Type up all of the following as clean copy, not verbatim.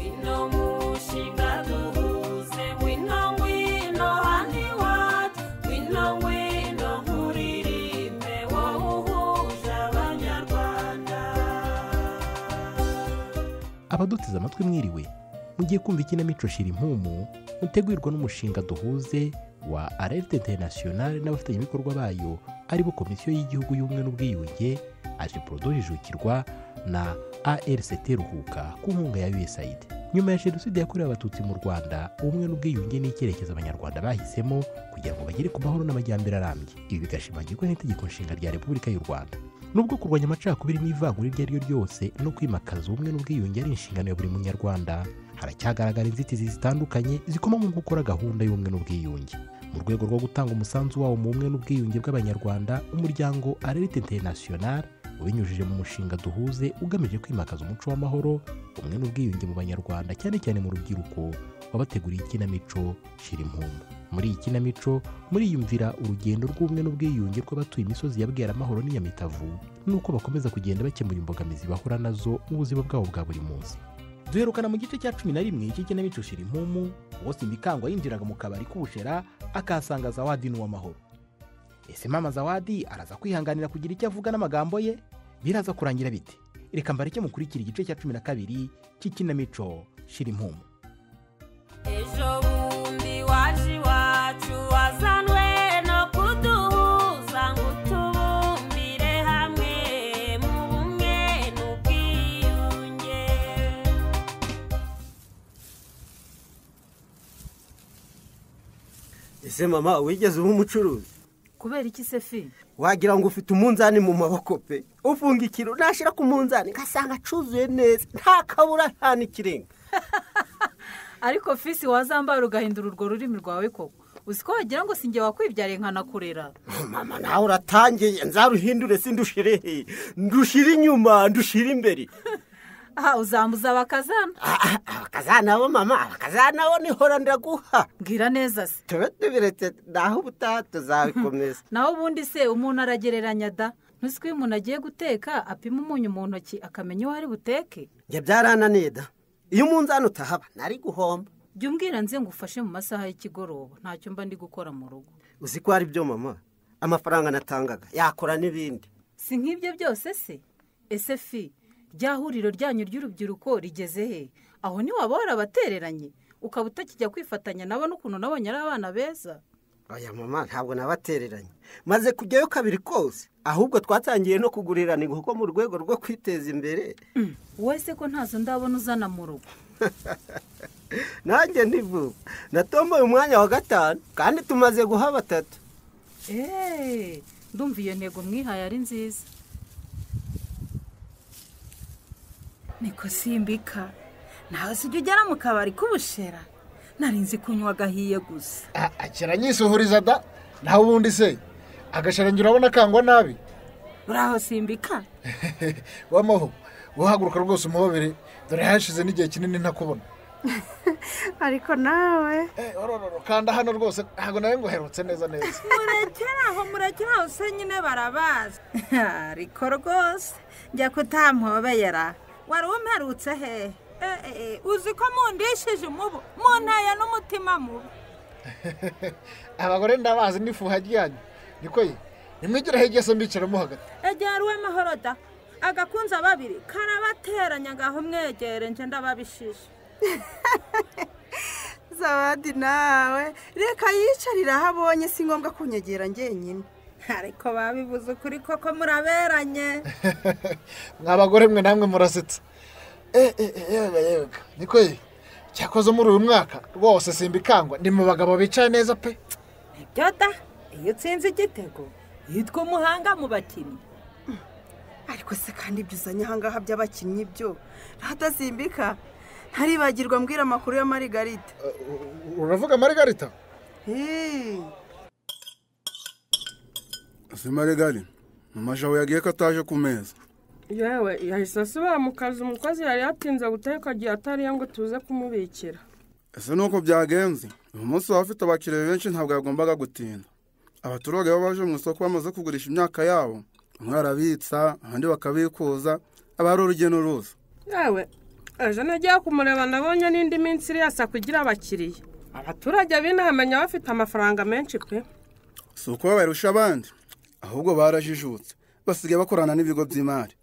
ngwino mushinga duhuze ngwino ngwino handi wacu ngwino ngwino nkuririmbe wowe uhuje abanyarwanda. Abaduteze amatwi mwiriwe, mugiye kumva ikinamico Shira Impumu mutegurirwa n'umushinga duhuze wa Alerte International n'abafatanyabikorwa bayo aribo Komisiyo y'Igihugu y'Ubumwe n'Ubwiyunge, AGPRODO jijukirwa na ARCT Ruhuka ku nkunga ya USAID. Nyuma ya Jenoside yakorewe Abatutsi mu Rwanda, ubumwe n'ubwiyunge ni icyerekezo Abanyarwanda bahisemo kugira ngo bagere ku mahoro n'amajyambere arambye. Ibi bigashimangirwa n'Itegeko Nshinga rya Repubulika y'u Rwanda. Nubwo kurwanya amacakubiri n'ivangura iryo ari ryo ryose no kwimakaza ubumwe n'ubwiyunge ari inshingano ya buri munyarwanda, haracyagaragara inzitizi zitandukanye zikoma mu gukora gahunda y'ubumwe n'ubwiyunge. Mu rwego rwo gutanga umusanzu wawo mu bumwe n'ubwiyunge bw'Abanyarwanda, umuryango Alerte International ubinyujije mu mushinga duhuze ugamije kwimakaza umuco w'amahoro, ubumwe n'ubwiyunge mu Banyarwanda cyane cyane mu rubyiruko, wabateguriye ikinamico Shira Impumu. Muri iyi kinamico muriyumvira urugendo rw'ubumwe n'ubwiyunge rw'abatuye imisozi ya Bweramahoro n'Nyamitavu, nuko bakomeza kugenda bakemura imbogamizi bahura nazo mu buzima bwabo bwa buri munsi. Duherukana mu gice cya 11 cy'ikinamico Shira Impumu, uwo Simbikangwa yinjiraga mu kabari k'ubushera akahasanga Zawadi n'uw'amahoro. Ese mama Zawadi araza kwihanganira kugira icyo avuga n'amagambo ye? Biraza kurangira bite? Reka mbareke mukurikira igice cya 12 cy'ikinamico Shira Impumu. Ejo bundi waje iwacu wazanwe no kuduhuza ngo tubumbire hamwe mu bumwe n'ubwiyunge. Ese mama wigeze uba umucuruzi? Kubera iki se fi? Wagira ngo ufite umunzani mu maboko pe. Ufunga ikiro nashira ku munzani ngasanga acuzuye neza, nta kabura nta n'ikirenga. Ariko fisi wazambara ugahindura urwo rurimi rwawe koko. Uziko wagira ngo singe wakwibyare nkanakurera. Mama nawe uratangiye, nzaruhindure sindushirehe. Ndushira inyuma, ndushira imbere. Uzambuza abakazana. Abakazana bo mama, abakazana bo ni hora ndaguha. Mbwira neza se. Tubiretse naho ubutato zabikomeza. Naho ubundi se umuntu aragereranya da. Ntusiko iyo umuntu agiye guteka apima umunyu mu ntoki akamenya aho ari buteke. Nge byarananiye da. Iyo umunzani utahaba nari guhomba. Jya umbwira nze ngufashe mu masaha y'ikigoroba, ntacyo mba ndi gukora mu rugo. Uzi ko ari byo mama, amafaranga natangaga yakora n'ibindi. Si nk'ibyo byose se? Ese fi, rya huriro ryanyu ry'urubyiruko rigeze he? Aho ni waba warabatereranye ukaba utakijya kwifatanya nabo n'ukuntu nabonye ari abana beza? Oya mama, ntabwo nabatereranye. Maze kujyayo kabiri kose, ahubwo twatangiye no kugurirana kuko mu rwego rwo kwiteza imbere. Wese ko ntazo ndabona uzana mu rugo. Nanjye ndivuga, natomboye umwanya wa 5 kandi tumaze guha 3. Ndumva iyo ntego mwihaye ari nziza. Niko Simbika, nawe sijya ugera mu kabari k'ubushera? Narinzi kunywa gahiye gusa. Akira nyisuhuriza da, naho ubundi se agasharangira urabona kangwa nabi. Uraho Simbika? Wamaho, uhaguruka rwose umuhobere, dore hashize n'igihe kinini ntakubona. Ariko nawe kanda hano rwose ntago nawe ngo herutse neza. murekeraho se nyine barabaza. Ariko rwose njya kutampobera. Wari umperutse he? Uzi ko mundishije umubu, muntaya n'umutima mubi. Abagore ndabazi n'ifuha ryanyu. Niko ye, nimwigira hegese mbicaramo hagati. Ejya ruwe mahoro da. Agakunza babiri karabateranya gaho mwegere nje ndababishisha. Zawadi nawe reka yicarira habonye si ngombwa kunyegera ngenyine. Ariko babivuze kuri koko muraberanye. Mwabagore mwe namwe murasetsa. Yega niko ye, cyakoze muri uyu mwaka rwose Simbikangwa ndi mu bagabo bicaye neza pe. Byota iyo tsinze igitego yitwa umuhanga mu bakinnyi. Ariko se kandi byuzanye hangaha by'abakinnyi byo Simbika ntaribagirwa mbwira amakuru ya Margarita. Uravuga Margarita? Ase Margarita, mama jawe yagiye kataje ku meza. Yewe yahise asubira mu kazi, umukozi yari yatinze guteka agiye atariye ngo tuze kumubikira. Ese nuko byagenze, uyu munsi bafite abakiriya benshi ntabwo yagombaga gutinda. Abaturage babaje mu isoko bamaze kugurisha imyaka yabo, umwe arabitsa abandi bakabikuza, abari urugendo ruza. Yewe ejo nagiye kumureba nabonye n'indi minsi iri yasa kugira abakiriya abaturage b'intamenya bafite amafaranga menshi pe si uko babarusha abandi ahubwo barajijutse basigaye bakorana n'ibigo by'imari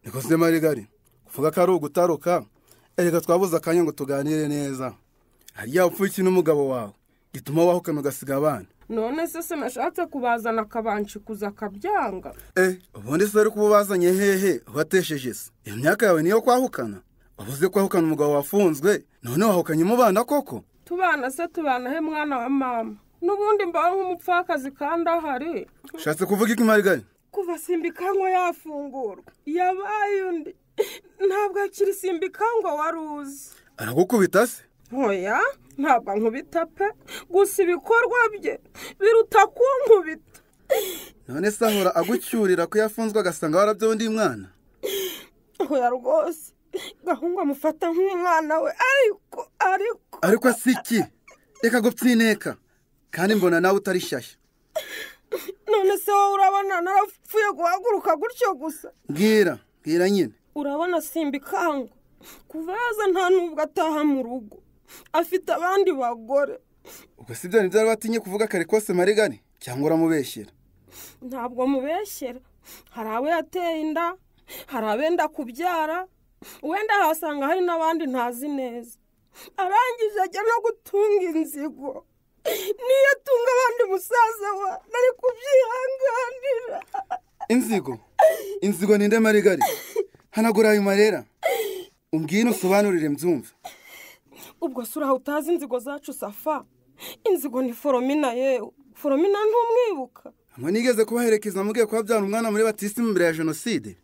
niko se Marigari kuvuga ko ari ugutaruka erega twabuze akanya ngo tuganire neza hariya upfuye iki n'umugabo wawe gituma wahukana ugasiga abana none se nashatse kubazana akabanshikuza akabyanga ubundi se ari kubazanye hehe watesheje se iyo myaka yawe niyo kwahukana wabuze kwahukana umugabo wafunzwe none wahukanye mu bana koko tubana se tubana he mwana wa mama n'ubundi mbaho nk'umupfakazi kandi ahari ushatse kuvuga iki Marigari kuva Simbikango yafungurwa yabaye undi ntabwo akiri Simbikango wari uzi aragukubita se hoya ntabwo nkubita pe gusa ibikorwa bye biruta kunkubita none se ahora agucyurira ko yafunzwe agasanga warabyo undi mwana hoya rwose gahungu amufata nk'umwana we ariko asiki reka gupfineka kandi mbona nawe utari shyashya none se wowe urabona narapfuye guhaguruka gutyo gusa mbwira nyine urabona Simbikango kuva yaza nta nubwo ataha mu rugo afite abandi bagore ubwo si byo nibyo batinye kuvuga kare kose Marigari cyangwa uramubeshyera ntabwo mubeshyera hari abo yateye inda hari abenda kubyara wenda hasanga hari n'abandi ntazi neza arangije ajya no gutunga inzigo niyo atunga abandi musaza we nari kubyihanganira inzigo ninde Marigari hanagura ayo marera umbwire usobanurire mbyumve ubwo sura utazi inzigo zacu Safa inzigo ni Foromina yewe Foromina ntumwibuka hamwe nigeze kubaherekeza mugiye kubabyana umwana muri batisimu mbere ya jenoside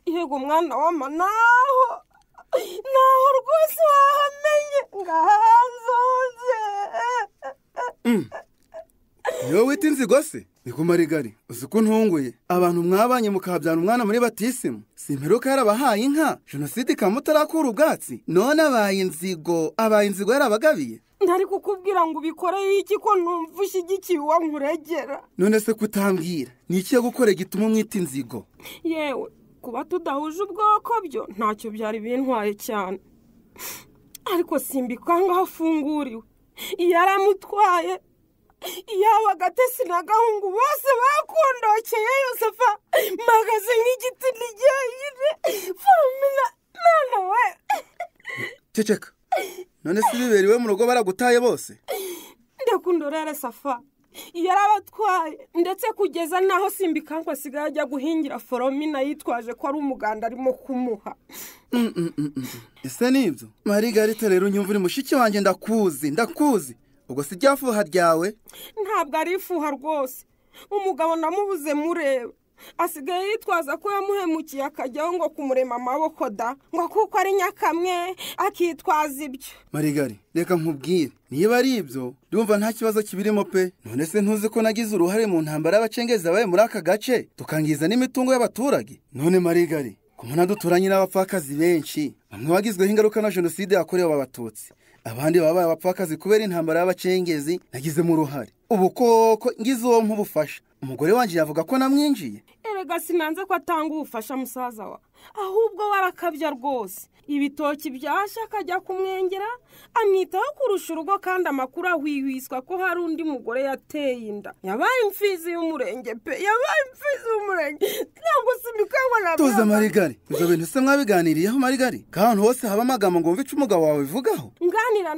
yego umwana wama naho rwose wahamenye ngahanzoze niyo wita inzigo se niko Marigari uzi ko ntunguye abantu mwabanye mukabyana umwana muri batisimu simperuka yarabahaye inka jenoside ikamutarakura ubwatsi none abaye inzigo yarabagabiye ntari kukubwira ngo ubikore iki ko numva ushyigikiye uwo nkuregera none se kutambwira ni iki yo gukora gituma umwita inzigo yewe kuba tudahuje ubwoko byo ntacyo byari bintwaye cyane ariko Simbikango aho afunguriwe yaramutwaye yaba Gatesi na Gahungu bose bakundokeye Yosefa magaze nk'igiti n'igihe Foromina mwana we ceceka none se biberiwe mu rugo baragutaye bose ndakundorere Safa yarabatwaye ndetse kugeza naho Simbikango asigaye ajya guhingira Foromina yitwaje ko ari umuganda arimo kumuha ese nibyo Marigari rero unyumva uri mushiki wanjye ndakuzi ubwo si ryafuha ryawe ntabwo ari ifuha rwose umugabo namubuze mureba asigaye yitwaza ko yamuhemukiye akajyaho ngo kumurema amaboko da ngo kuko ari nyakamwe akitwaza ibyo Marigari reka nkubwire niba ari ibyo ndumva nta kibazo kibirimo pe none se ntuzi ko nagize uruhare mu ntambara y'abacengezi baye muri aka gace tukangiza n'imitungo y'abaturage none Marigari kumuna duturanye n'abapfakazi benshi bamwe bagizweho ingaruka na jenoside yakorewe abatutsi abandi babaye abapfakazi kubera intambara y'abacengezi nagizemo uruhare ubu koko ngize uwo nk'ubufasha umugore wanjye yavuga ko namwinjiye erega sinanze ko atanga ubufasha musaza wa ahubwo warakabya rwose ibitoki byashya akajya kumwengera amwitaho kurusha urugo kandi amakuru ahwihwiswa ko hari undi mugore yateye inda yabaye imfizi y'umurenge ntabwo Simbikango nabwo tuza Marigari ibyo bintu se mwabiganiriyeho Marigari kandi hose haba amagambo ngo wumve icyo umugabo wawe bivugaho nganira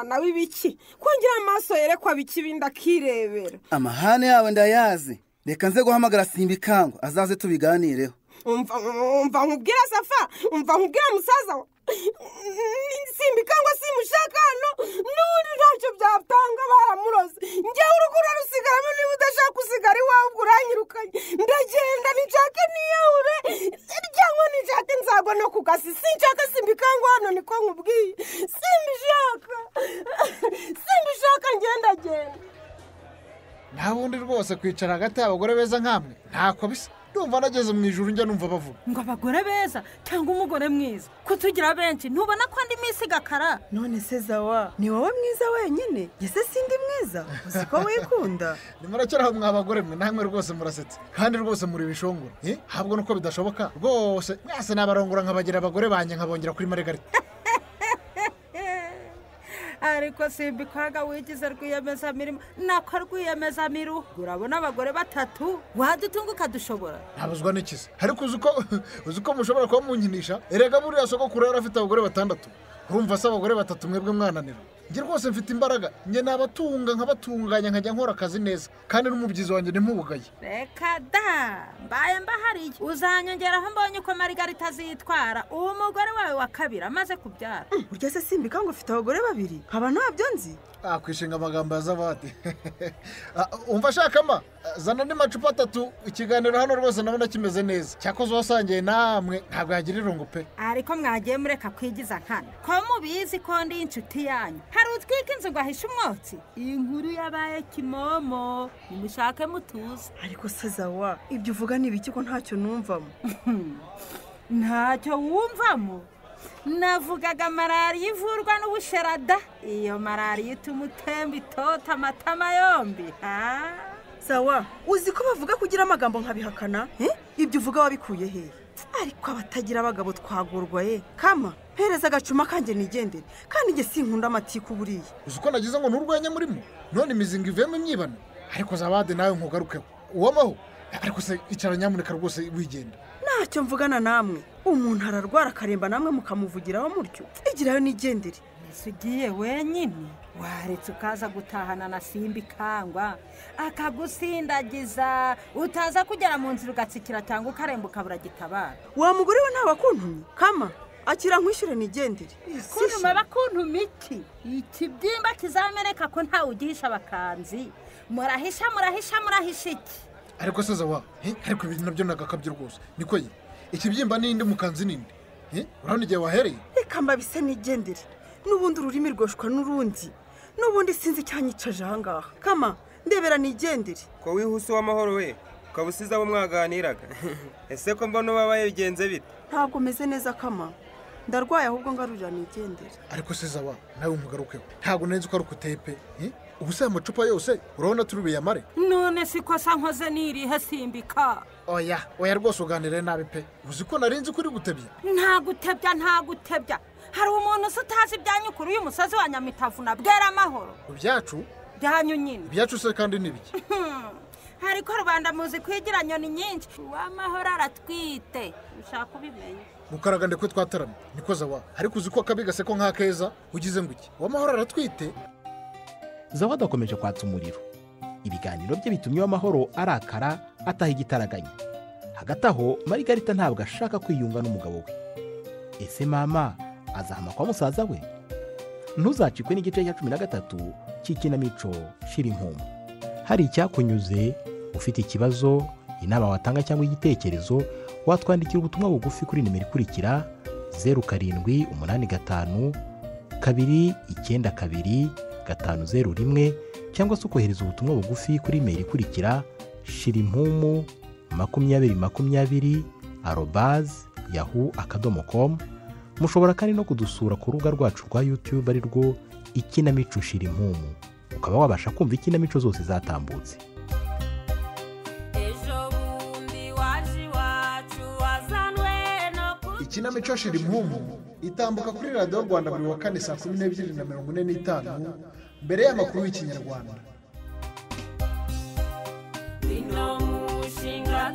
nawe ibiki ko ngira amaso yerekwa biki bindi akirebera amahane yawe ndayazi reka nze guhamagara Simbikango azaze tubiganireho umva nkubwira Safa umva nkubwira musaza wa Simbikango simushaka hano n'ubundi ntacyo byatanga baramuroze njyewe urugo urarusigaramo niba udashaka usigara iwawe ubwo uranyirukanye ndagenda nishake niyahure cyangwa nishake nzagwa no ku gasi sinshaka Simbikango hano niko nkubwiye simbishaka ngenda nta bundi rwose kwicara hagati y'abagore beza nkamwe ntako bisa ndumva nageze mu ijuru njya numva bavuga ngo abagore beza cyangwa umugore mwiza kutugira benshi ntubona ko andi minsi igakara. none se zawa ni wowe mwiza wenyine ese sindi mwiza uzi ko wikunda. nimurekeraho mwa bagore mwe namwe rwose murasetse kandi rwose muri bishongora habwo nuko bidashoboka rwose mwese nabarongora nkabagira abagore banjye nkabongera kuri Margarita. ariko simbikwaga wigize rwiyemezamirimo nako rwiyemezamiru urabona abagore 3 wadutunga ukadushobora. ntabuzwa n'ikizi ariko uzi ko mushobora kuba munyinisha erega buriya sogokuru yari afite abagore 6 urumva se abagore 3 mwebwe mwananira. njye rwose mfite imbaraga njye nabatunga nkabatunganya nkajya nkora akazi neza kandi n'umubyizi wanjye ntimubugaye. reka da mbaye mbahariye uzanyongeraho mbonye uko Margarita azitwara uwo mugore wawe wa kabiri amaze kubyara. burya se simbika ngo ufite abagore 2 nkaba ntabyo nzi. kwishinga amagambo ya Zavadi. umva shakama zana andi macupa 3 ikiganiro hano rwose nabona kimeze neza cyakoze wasangiye namwe ntabwo yagira irungu pe. ariko mwagiye mureka kwigiza nkana ko mubizi ko ndi inshuti yanyu hari utwika inzu ngo ahishe umwotsi. iyi nkuru yabaye kimomo nimushake mutuze. ariko se zawa ibyo uvuga ni ibiki ko ntacyo numvamo. ntacyo wumvamo navugaga malariya ivurwa n'ubusherada. iyo malariya ituma utemba itota amatama yombi. sawa uzi ko bavuga kugira amagambo nkabihakana ibyo uvuga wabikuye he? ariko abatagira abagabo twagurwa kama pereza agacuma kanjye nigendere kandi njye sinkunda amatiku buriya. uzi ko nagize ngo n'urwenya murimo none imizinga ivemo imyibano ariko Zavadi nawe nkugarukeho uwamaho ariko se icara nyamuneka rwose wigenda. ntacyo mvugana namwe umuntu ararwara akaremba namwe mukamuvugiraho mutyo igirayo nigendere. ese ugiye wenyine waretse ukaza gutahana na Simbikangwa akagusindagiza utaza kugera mu nzira ugatsikira cyangwa ukaremba ukabura gitabara. wa mugore we ntabakuntumye kama akira nkwishyure nigendere. kuntume bakuntume iki byimba kizameneka ko ntawe ugihisha abakanzi murahisha iki. ariko se Zawa ariko ibintu nabyo nagakabye rwose niko ye ikibyimba n'indi mukanzi n'indi urabona igihe wahereye. reka mbabise nigendere n'ubundi ururimi rwoshwa n'ubundi sinzi cyanyicaje ahangaha kama ndebera nigendere. ko wihuse w'amahoro we ukaba usize abo mwaganiraga ese ko mbona ubabaye bigenze bite? ntabwo meze neza kama ndarwaye ahubwo ngarurira nigendere. ariko se Zawa nawe umugarukeho ntabwo neza uko ari ukuteye pe ubu se amacupa yose urabona turi buyamare. none siko sa nkoze nirihe Simbika. oya rwose uganire nabi pe uzi ko narinzi kuri gutebya. ntagutebya hari umuntu utazi ibyanyu kuri uyu musozi wa Nyamitavu na Bwera amahoro. ibyacu byanyu nyine ibyacu se kandi nibiki? ariko rubanda muzi kwigira nyoni nyinshi uw'amahoro aratwite ushaka ubimenya. mukaraga ndekwe twataramye niko Zawa ariko uzi ko akabi gase ko nk'akeza ugize ngo iki uw'amahoro aratwite. Zawadi akomeje kwatsa umuriro ibiganiro bye bitumye uw'amahoro arakara ataha igitaraganya. hagati aho Margarita ntabwo ashaka kwiyunga n'umugabo we. ese mama azahama kwa musaza we? ntuzacikwe n'igice cya 13 cy'ikinamico Shira Impumu. hari icyakunyuze ufite ikibazo inama watanga cyangwa igitekerezo watwandikira ubutumwa bugufi kuri nimero ikurikira 0785 292 501 cyangwa se ukohereza ubutumwa bugufi kuri email ikurikira shirimpumu2020@yahoo.com. mushobora kandi no kudusura ku rubuga rwacu rwa YouTube ari rwo ikinamico Shira Impumu ukaba wabasha kumva ikinamico zose zatambutse. ikinamico Shira Impumu itambuka kuri radiyo Rwanda buri wa kane saa 12:45 mbere y'amakuru y'ikinyarwanda. Bino mushinga